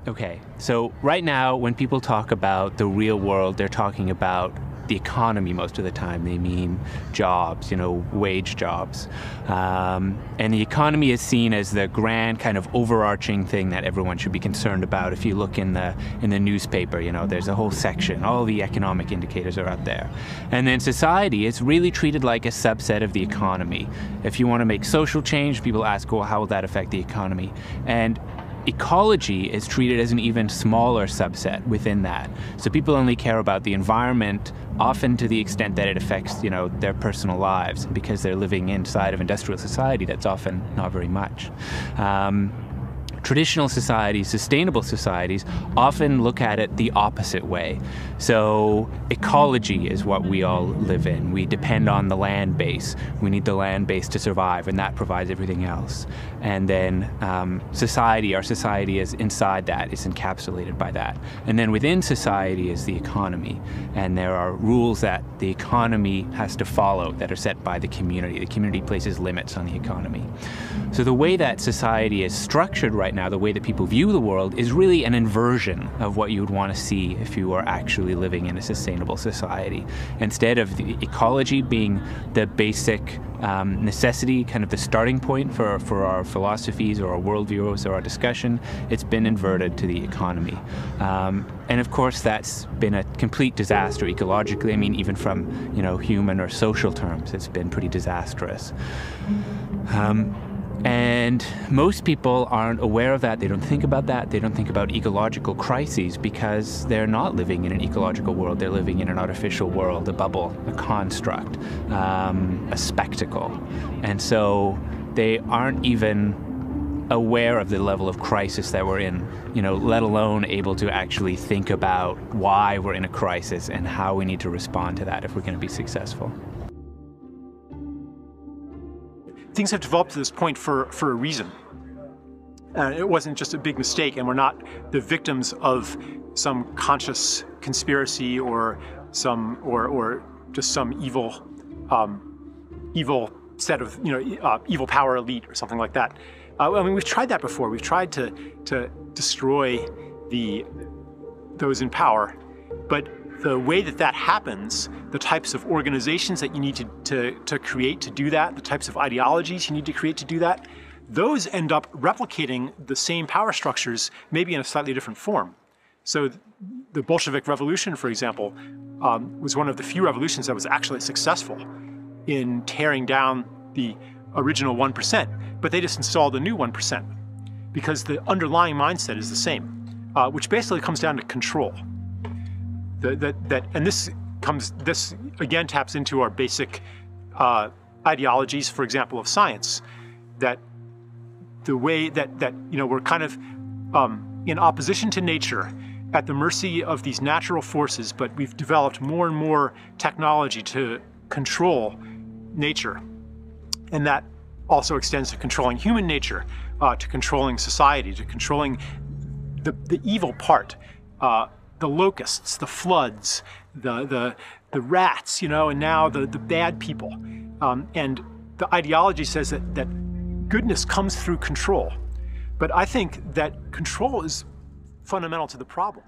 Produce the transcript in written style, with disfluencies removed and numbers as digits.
Okay, so right now when people talk about the real world, they're talking about the economy most of the time. They mean jobs, wage jobs. And the economy is seen as the grand kind of overarching thing that everyone should be concerned about. If you look in the newspaper, there's a whole section, all the economic indicators are out there. And then society is really treated like a subset of the economy. If you want to make social change, people ask, well, how will that affect the economy? And ecology is treated as an even smaller subset within that. So people only care about the environment, often to the extent that it affects, their personal lives. And because they're living inside of industrial society, that's often not very much. Traditional societies, sustainable societies, often look at it the opposite way. So ecology is what we all live in. We depend on the land base. We need the land base to survive, and that provides everything else. And then society, our society is inside that, is encapsulated by that. And then within society is the economy. And there are rules that the economy has to follow that are set by the community. The community places limits on the economy. So the way that society is structured right now, the way that people view the world, is really an inversion of what you would want to see if you were actually living in a sustainable society. Instead of the ecology being the basic necessity, kind of the starting point for our philosophies or our worldviews or our discussion, it's been inverted to the economy. And of course that's been a complete disaster ecologically. I mean, even from human or social terms, it's been pretty disastrous. And most people aren't aware of that. They don't think about that. They don't think about ecological crises because they're not living in an ecological world. They're living in an artificial world, a bubble, a construct, a spectacle. And so they aren't even aware of the level of crisis that we're in, let alone able to actually think about why we're in a crisis and how we need to respond to that if we're going to be successful. Things have developed to this point for a reason. It wasn't just a big mistake, and we're not the victims of some conscious conspiracy or just some evil set of evil power elite or something like that. I mean, we've tried that before. We've tried to destroy those in power, but the way that happens, the types of organizations that you need to create to do that, the types of ideologies you need to create to do that, those end up replicating the same power structures, maybe in a slightly different form. So the Bolshevik Revolution, for example, was one of the few revolutions that was actually successful in tearing down the original 1%, but they just installed a new 1% because the underlying mindset is the same, which basically comes down to control. And this again taps into our basic ideologies, for example, of science, that the way that we're kind of in opposition to nature, at the mercy of these natural forces, but we've developed more and more technology to control nature. And that also extends to controlling human nature, to controlling society, to controlling the evil part. The locusts, the floods, the rats, and now the bad people. And the ideology says that goodness comes through control. But I think that control is fundamental to the problem.